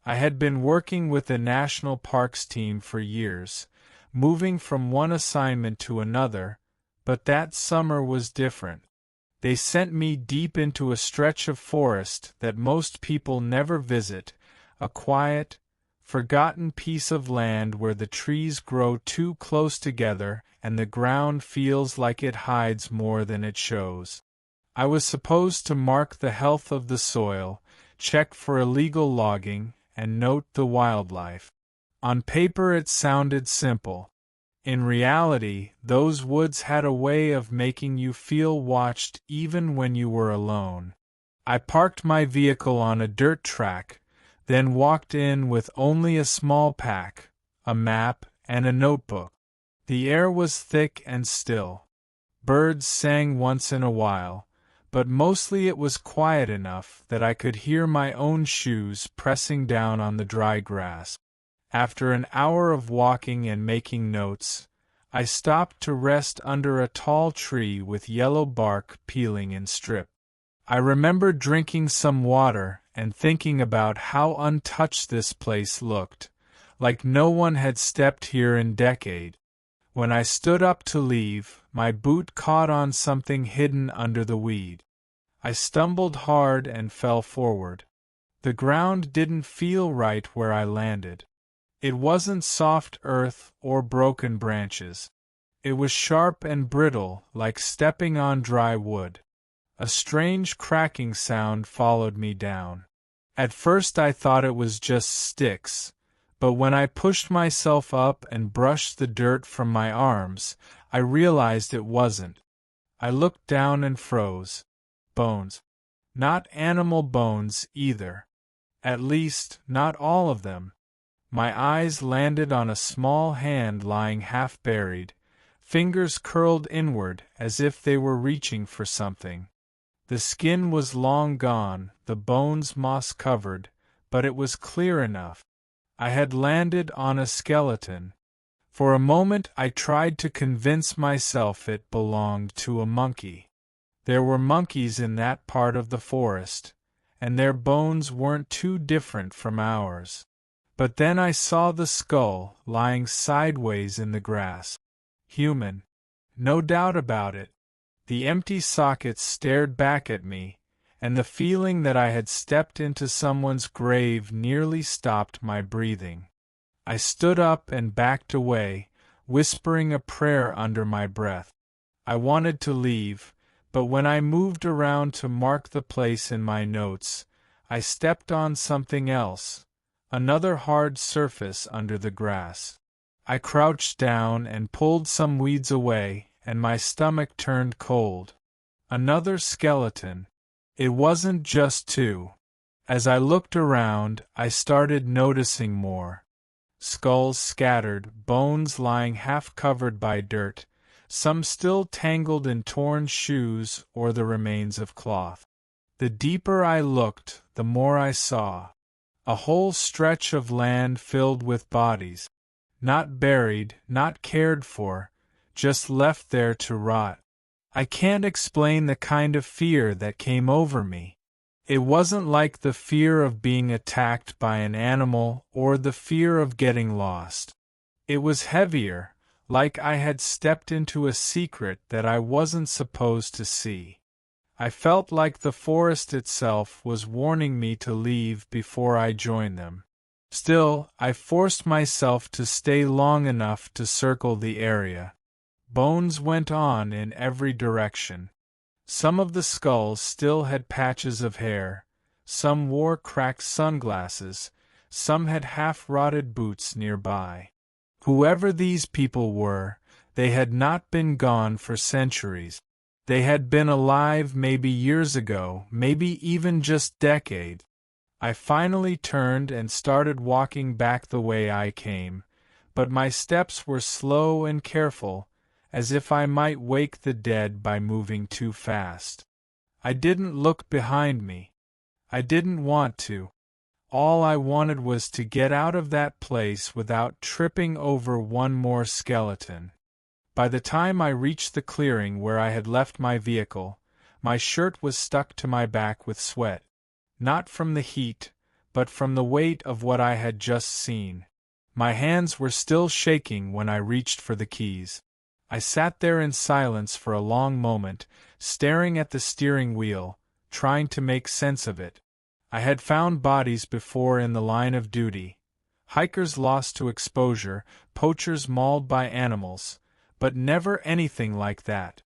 I had been working with the National Parks team for years, moving from one assignment to another, but that summer was different. They sent me deep into a stretch of forest that most people never visit, a quiet, forgotten piece of land where the trees grow too close together and the ground feels like it hides more than it shows. I was supposed to mark the health of the soil, check for illegal logging, and note the wildlife. On paper it sounded simple. In reality, those woods had a way of making you feel watched even when you were alone. I parked my vehicle on a dirt track, then walked in with only a small pack, a map, and a notebook. The air was thick and still. Birds sang once in a while, but mostly it was quiet enough that I could hear my own shoes pressing down on the dry grass. After an hour of walking and making notes, I stopped to rest under a tall tree with yellow bark peeling in strips. I remember drinking some water and thinking about how untouched this place looked, like no one had stepped here in decades. When I stood up to leave, my boot caught on something hidden under the weed. I stumbled hard and fell forward. The ground didn't feel right where I landed. It wasn't soft earth or broken branches. It was sharp and brittle, like stepping on dry wood. A strange cracking sound followed me down. At first I thought it was just sticks, but when I pushed myself up and brushed the dirt from my arms, I realized it wasn't. I looked down and froze. Bones. Not animal bones, either. At least, not all of them. My eyes landed on a small hand lying half-buried, fingers curled inward as if they were reaching for something. The skin was long gone, the bones moss-covered, but it was clear enough. I had landed on a skeleton. For a moment I tried to convince myself it belonged to a monkey. There were monkeys in that part of the forest, and their bones weren't too different from ours. But then I saw the skull lying sideways in the grass. Human. No doubt about it. The empty sockets stared back at me, and the feeling that I had stepped into someone's grave nearly stopped my breathing. I stood up and backed away, whispering a prayer under my breath. I wanted to leave, but when I moved around to mark the place in my notes, I stepped on something else. Another hard surface under the grass. I crouched down and pulled some weeds away, and my stomach turned cold. Another skeleton. It wasn't just two. As I looked around, I started noticing more. Skulls scattered, bones lying half-covered by dirt, some still tangled in torn shoes or the remains of cloth. The deeper I looked, the more I saw. A whole stretch of land filled with bodies. Not buried, not cared for, just left there to rot. I can't explain the kind of fear that came over me. It wasn't like the fear of being attacked by an animal or the fear of getting lost. It was heavier, like I had stepped into a secret that I wasn't supposed to see. I felt like the forest itself was warning me to leave before I joined them. Still, I forced myself to stay long enough to circle the area. Bones went on in every direction. Some of the skulls still had patches of hair, some wore cracked sunglasses, some had half-rotted boots nearby. Whoever these people were, they had not been gone for centuries. They had been alive maybe years ago, maybe even just decades. I finally turned and started walking back the way I came, but my steps were slow and careful, as if I might wake the dead by moving too fast. I didn't look behind me. I didn't want to. All I wanted was to get out of that place without tripping over one more skeleton. By the time I reached the clearing where I had left my vehicle, my shirt was stuck to my back with sweat. Not from the heat, but from the weight of what I had just seen. My hands were still shaking when I reached for the keys. I sat there in silence for a long moment, staring at the steering wheel, trying to make sense of it. I had found bodies before in the line of duty. Hikers lost to exposure, poachers mauled by animals, but never anything like that.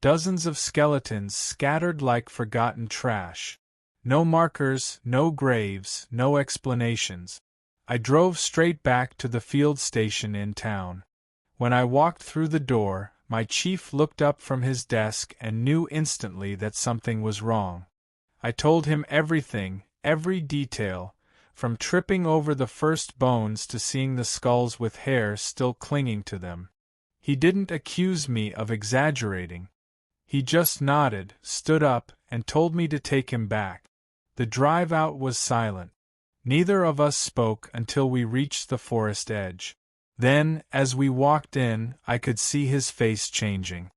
Dozens of skeletons scattered like forgotten trash. No markers, no graves, no explanations. I drove straight back to the field station in town. When I walked through the door, my chief looked up from his desk and knew instantly that something was wrong. I told him everything, every detail, from tripping over the first bones to seeing the skulls with hair still clinging to them. He didn't accuse me of exaggerating. He just nodded, stood up, and told me to take him back. The drive out was silent. Neither of us spoke until we reached the forest edge. Then, as we walked in, I could see his face changing.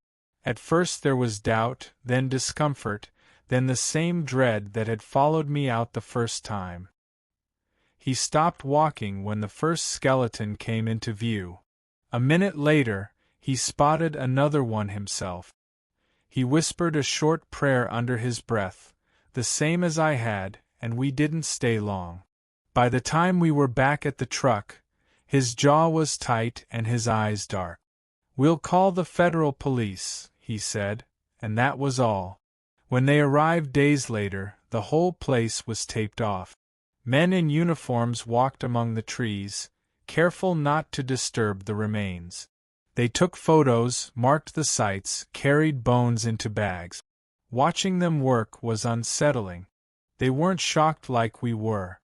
At first there was doubt, then discomfort, then the same dread that had followed me out the first time. He stopped walking when the first skeleton came into view. A minute later, he spotted another one himself. He whispered a short prayer under his breath, the same as I had, and we didn't stay long. By the time we were back at the truck, his jaw was tight and his eyes dark. "We'll call the federal police," he said, and that was all. When they arrived days later, the whole place was taped off. Men in uniforms walked among the trees, careful not to disturb the remains. They took photos, marked the sites, carried bones into bags. Watching them work was unsettling. They weren't shocked like we were.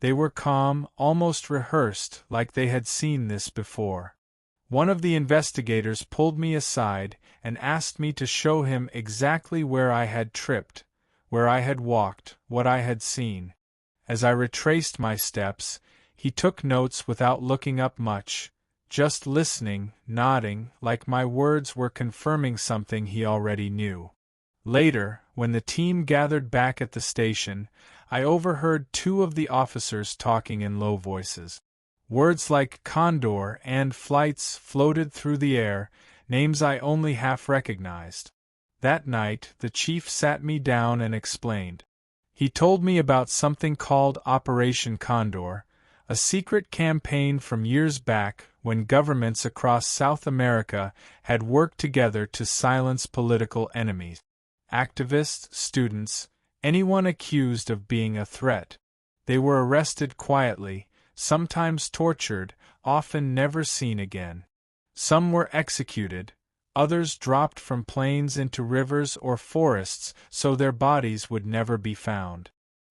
They were calm, almost rehearsed, like they had seen this before. One of the investigators pulled me aside and asked me to show him exactly where I had tripped, where I had walked, what I had seen. As I retraced my steps, he took notes without looking up much, just listening, nodding, like my words were confirming something he already knew. Later, when the team gathered back at the station, I overheard two of the officers talking in low voices. Words like condor and flights floated through the air, names I only half recognized. That night, the chief sat me down and explained. He told me about something called Operation Condor, a secret campaign from years back when governments across South America had worked together to silence political enemies. Activists, students, anyone accused of being a threat. They were arrested quietly, sometimes tortured, often never seen again. Some were executed, others dropped from planes into rivers or forests so their bodies would never be found.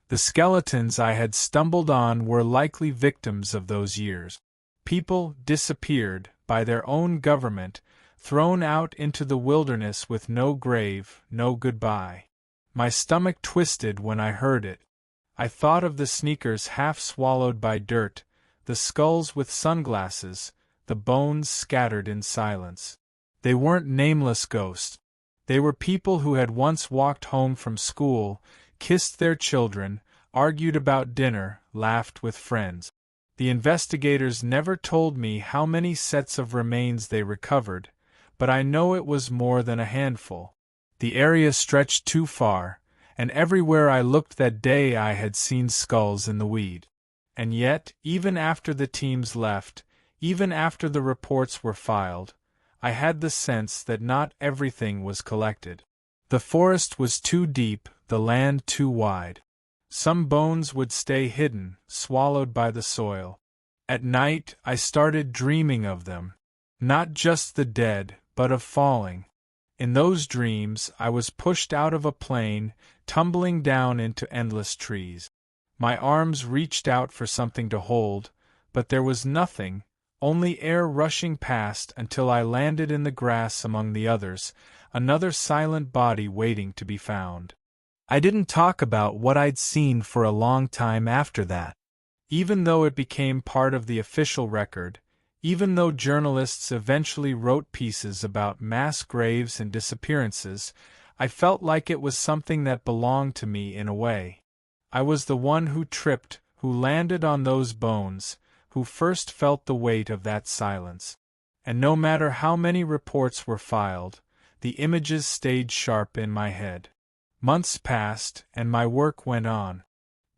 The skeletons I had stumbled on were likely victims of those years. People disappeared by their own government, thrown out into the wilderness with no grave, no goodbye. My stomach twisted when I heard it. I thought of the sneakers half swallowed by dirt, the skulls with sunglasses, the bones scattered in silence. They weren't nameless ghosts. They were people who had once walked home from school, kissed their children, argued about dinner, laughed with friends. The investigators never told me how many sets of remains they recovered, but I know it was more than a handful. The area stretched too far, and everywhere I looked that day I had seen skulls in the weed. And yet, even after the teams left, even after the reports were filed, I had the sense that not everything was collected. The forest was too deep, the land too wide. Some bones would stay hidden, swallowed by the soil. At night, I started dreaming of them. Not just the dead, but of falling. In those dreams, I was pushed out of a plane, tumbling down into endless trees. My arms reached out for something to hold, but there was nothing, only air rushing past until I landed in the grass among the others, another silent body waiting to be found. I didn't talk about what I'd seen for a long time after that. Even though it became part of the official record, even though journalists eventually wrote pieces about mass graves and disappearances, I felt like it was something that belonged to me in a way. I was the one who tripped, who landed on those bones, who first felt the weight of that silence. And no matter how many reports were filed, the images stayed sharp in my head. Months passed, and my work went on.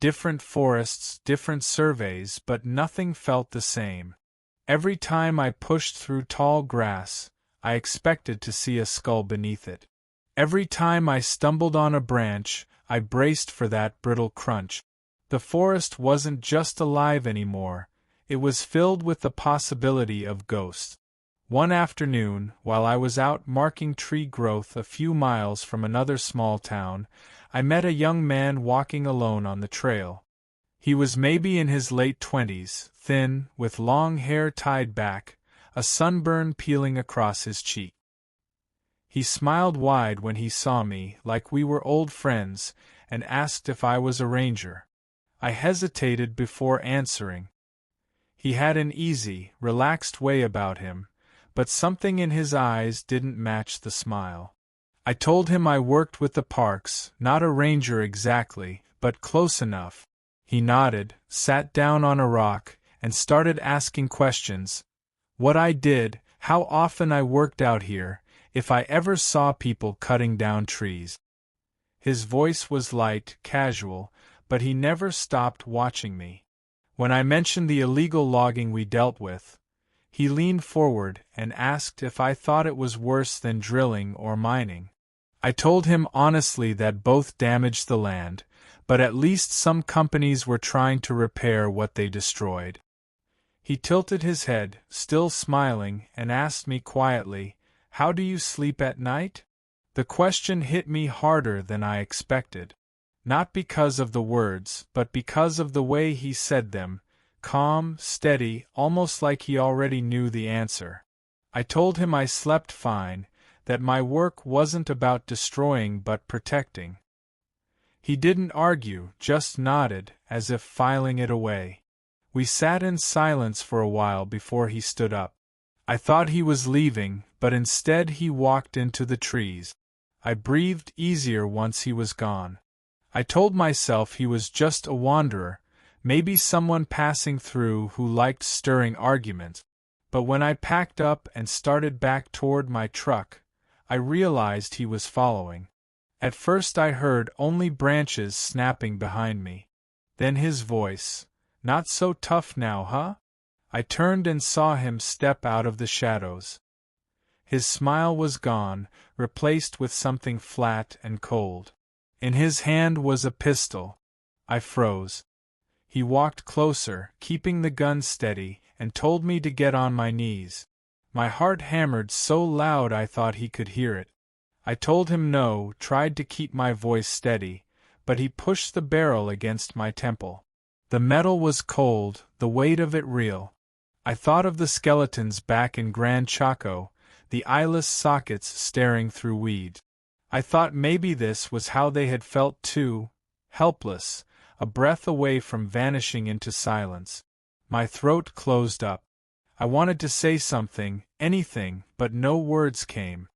Different forests, different surveys, but nothing felt the same. Every time I pushed through tall grass, I expected to see a skull beneath it. Every time I stumbled on a branch, I braced for that brittle crunch. The forest wasn't just alive anymore, it was filled with the possibility of ghosts. One afternoon, while I was out marking tree growth a few miles from another small town, I met a young man walking alone on the trail. He was maybe in his late 20s, thin, with long hair tied back, a sunburn peeling across his cheek. He smiled wide when he saw me, like we were old friends, and asked if I was a ranger. I hesitated before answering. He had an easy, relaxed way about him, but something in his eyes didn't match the smile. I told him I worked with the parks, not a ranger exactly, but close enough. He nodded, sat down on a rock, and started asking questions. What I did, how often I worked out here, if I ever saw people cutting down trees. His voice was light, casual, but he never stopped watching me. When I mentioned the illegal logging we dealt with, he leaned forward and asked if I thought it was worse than drilling or mining. I told him honestly that both damaged the land, but at least some companies were trying to repair what they destroyed. He tilted his head, still smiling, and asked me quietly, "How do you sleep at night?" The question hit me harder than I expected. Not because of the words, but because of the way he said them, calm, steady, almost like he already knew the answer. I told him I slept fine, that my work wasn't about destroying but protecting. He didn't argue, just nodded, as if filing it away. We sat in silence for a while before he stood up. I thought he was leaving, but instead he walked into the trees. I breathed easier once he was gone. I told myself he was just a wanderer, maybe someone passing through who liked stirring arguments. But when I packed up and started back toward my truck, I realized he was following. At first I heard only branches snapping behind me. Then his voice, "Not so tough now, huh?" I turned and saw him step out of the shadows. His smile was gone, replaced with something flat and cold. In his hand was a pistol. I froze. He walked closer, keeping the gun steady, and told me to get on my knees. My heart hammered so loud I thought he could hear it. I told him no, tried to keep my voice steady, but he pushed the barrel against my temple. The metal was cold, the weight of it real. I thought of the skeletons back in Gran Chaco, the eyeless sockets staring through weeds. I thought maybe this was how they had felt too, helpless, a breath away from vanishing into silence. My throat closed up. I wanted to say something, anything, but no words came.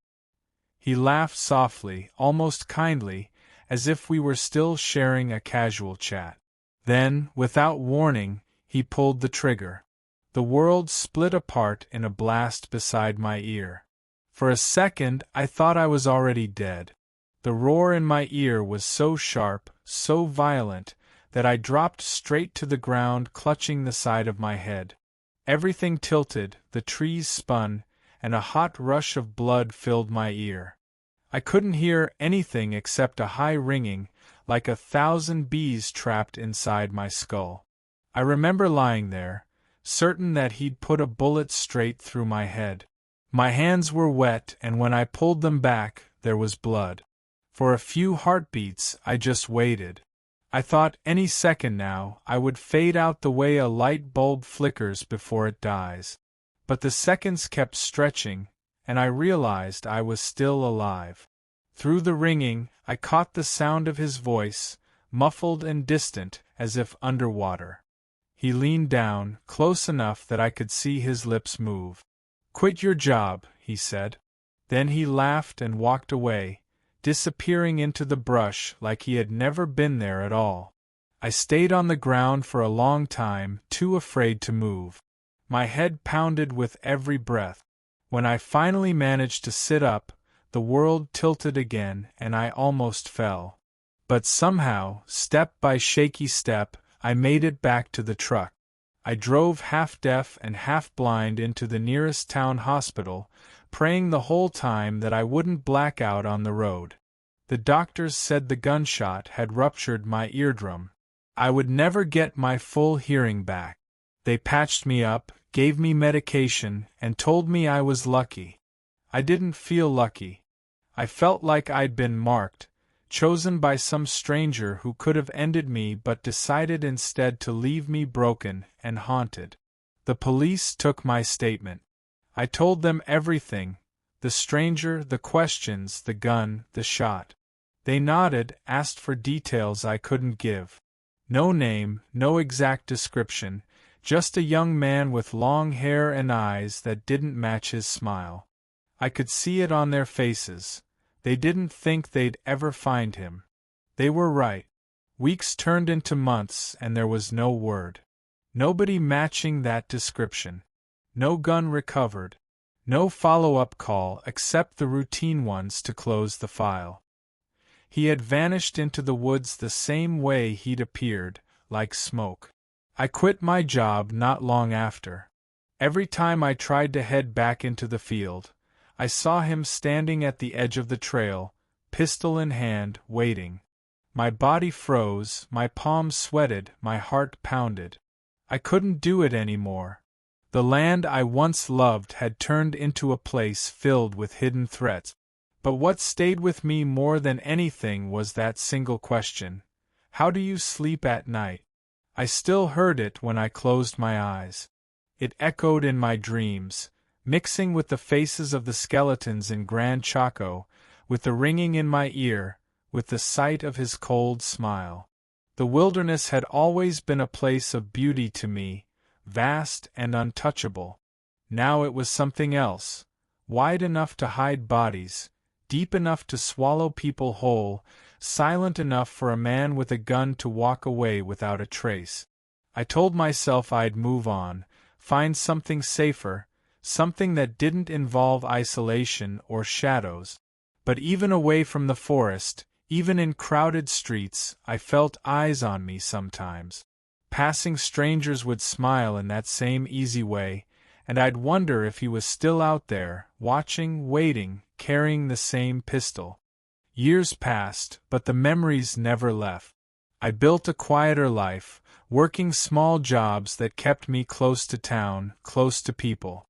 He laughed softly, almost kindly, as if we were still sharing a casual chat. Then, without warning, he pulled the trigger. The world split apart in a blast beside my ear. For a second, I thought I was already dead. The roar in my ear was so sharp, so violent, that I dropped straight to the ground, clutching the side of my head. Everything tilted, the trees spun, and a hot rush of blood filled my ear. I couldn't hear anything except a high ringing, like 1,000 bees trapped inside my skull. I remember lying there, certain that he'd put a bullet straight through my head. My hands were wet, and when I pulled them back, there was blood. For a few heartbeats, I just waited. I thought any second now I would fade out the way a light bulb flickers before it dies. But the seconds kept stretching, and I realized I was still alive. Through the ringing, I caught the sound of his voice, muffled and distant, as if underwater. He leaned down, close enough that I could see his lips move. "Quit your job," he said. Then he laughed and walked away, disappearing into the brush like he had never been there at all. I stayed on the ground for a long time, too afraid to move. My head pounded with every breath. When I finally managed to sit up, the world tilted again and I almost fell. But somehow, step by shaky step, I made it back to the truck. I drove half-deaf and half-blind into the nearest town hospital, praying the whole time that I wouldn't black out on the road. The doctors said the gunshot had ruptured my eardrum. I would never get my full hearing back. They patched me up, gave me medication, and told me I was lucky. I didn't feel lucky. I felt like I'd been marked, chosen by some stranger who could have ended me but decided instead to leave me broken and haunted. The police took my statement. I told them everything: the stranger, the questions, the gun, the shot. They nodded, asked for details I couldn't give. No name, no exact description, just a young man with long hair and eyes that didn't match his smile. I could see it on their faces. They didn't think they'd ever find him. They were right. Weeks turned into months and there was no word. Nobody matching that description. No gun recovered. No follow-up call except the routine ones to close the file. He had vanished into the woods the same way he'd appeared, like smoke. I quit my job not long after. Every time I tried to head back into the field, I saw him standing at the edge of the trail, pistol in hand, waiting. My body froze, my palms sweated, my heart pounded. I couldn't do it anymore. The land I once loved had turned into a place filled with hidden threats. But what stayed with me more than anything was that single question: how do you sleep at night? I still heard it when I closed my eyes. It echoed in my dreams, mixing with the faces of the skeletons in Gran Chaco, with the ringing in my ear, with the sight of his cold smile. The wilderness had always been a place of beauty to me, vast and untouchable. Now it was something else, wide enough to hide bodies, deep enough to swallow people whole, silent enough for a man with a gun to walk away without a trace. I told myself I'd move on, find something safer, something that didn't involve isolation or shadows. But even away from the forest, even in crowded streets, I felt eyes on me sometimes. Passing strangers would smile in that same easy way, and I'd wonder if he was still out there, watching, waiting, carrying the same pistol. Years passed, but the memories never left. I built a quieter life, working small jobs that kept me close to town, close to people.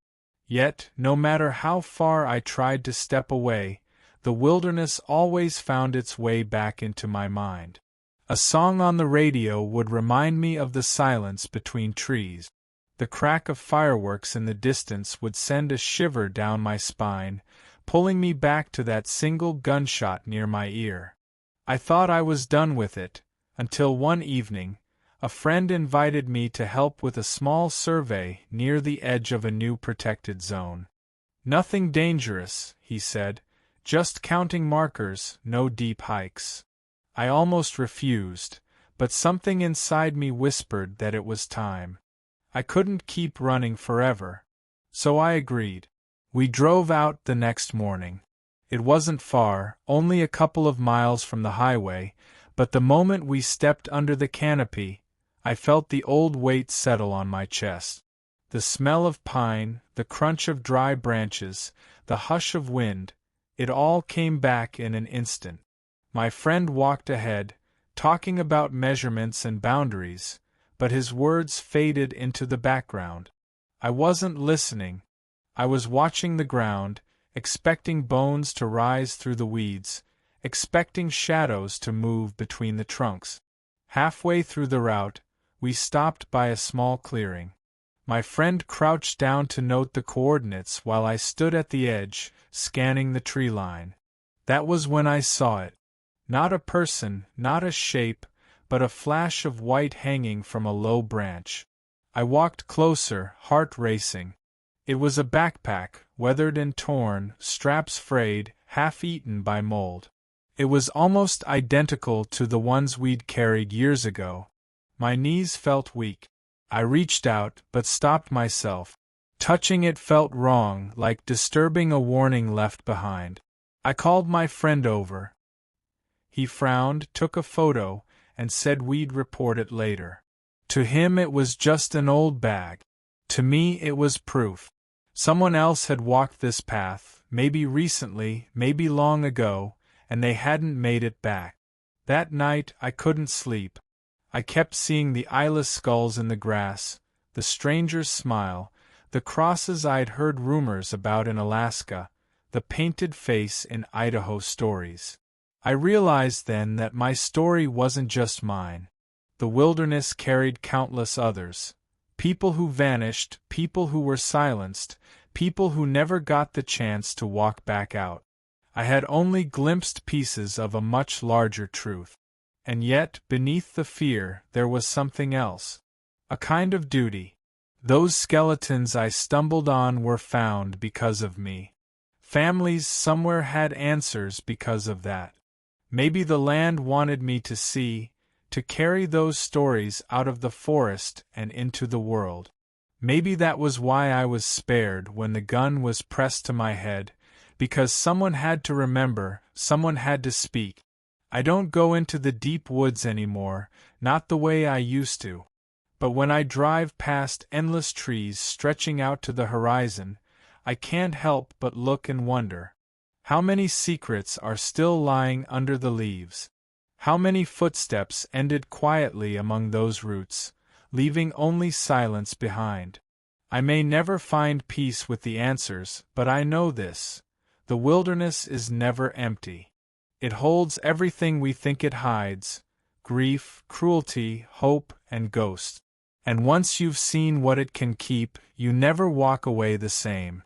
Yet, no matter how far I tried to step away, the wilderness always found its way back into my mind. A song on the radio would remind me of the silence between trees. The crack of fireworks in the distance would send a shiver down my spine, pulling me back to that single gunshot near my ear. I thought I was done with it, until one evening, a friend invited me to help with a small survey near the edge of a new protected zone. "Nothing dangerous," he said, "just counting markers, no deep hikes." I almost refused, but something inside me whispered that it was time. I couldn't keep running forever. So I agreed. We drove out the next morning. It wasn't far, only a couple of miles from the highway, but the moment we stepped under the canopy, I felt the old weight settle on my chest. The smell of pine, the crunch of dry branches, the hush of wind, it all came back in an instant. My friend walked ahead, talking about measurements and boundaries, but his words faded into the background. I wasn't listening. I was watching the ground, expecting bones to rise through the weeds, expecting shadows to move between the trunks. Halfway through the route, we stopped by a small clearing. My friend crouched down to note the coordinates while I stood at the edge, scanning the tree line. That was when I saw it. Not a person, not a shape, but a flash of white hanging from a low branch. I walked closer, heart racing. It was a backpack, weathered and torn, straps frayed, half-eaten by mold. It was almost identical to the ones we'd carried years ago, My knees felt weak. I reached out, but stopped myself. Touching it felt wrong, like disturbing a warning left behind. I called my friend over. He frowned, took a photo, and said we'd report it later. To him it was just an old bag. To me it was proof. Someone else had walked this path, maybe recently, maybe long ago, and they hadn't made it back. That night I couldn't sleep. I kept seeing the eyeless skulls in the grass, the stranger's smile, the crosses I'd heard rumors about in Alaska, the painted face in Idaho stories. I realized then that my story wasn't just mine. The wilderness carried countless others. People who vanished, people who were silenced, people who never got the chance to walk back out. I had only glimpsed pieces of a much larger truth. And yet, beneath the fear, there was something else. A kind of duty. Those skeletons I stumbled on were found because of me. Families somewhere had answers because of that. Maybe the land wanted me to see, to carry those stories out of the forest and into the world. Maybe that was why I was spared when the gun was pressed to my head, because someone had to remember, someone had to speak. I don't go into the deep woods anymore, not the way I used to. But when I drive past endless trees stretching out to the horizon, I can't help but look and wonder. How many secrets are still lying under the leaves? How many footsteps ended quietly among those roots, leaving only silence behind? I may never find peace with the answers, but I know this: the wilderness is never empty. It holds everything we think it hides: grief, cruelty, hope, and ghosts. And once you've seen what it can keep, you never walk away the same.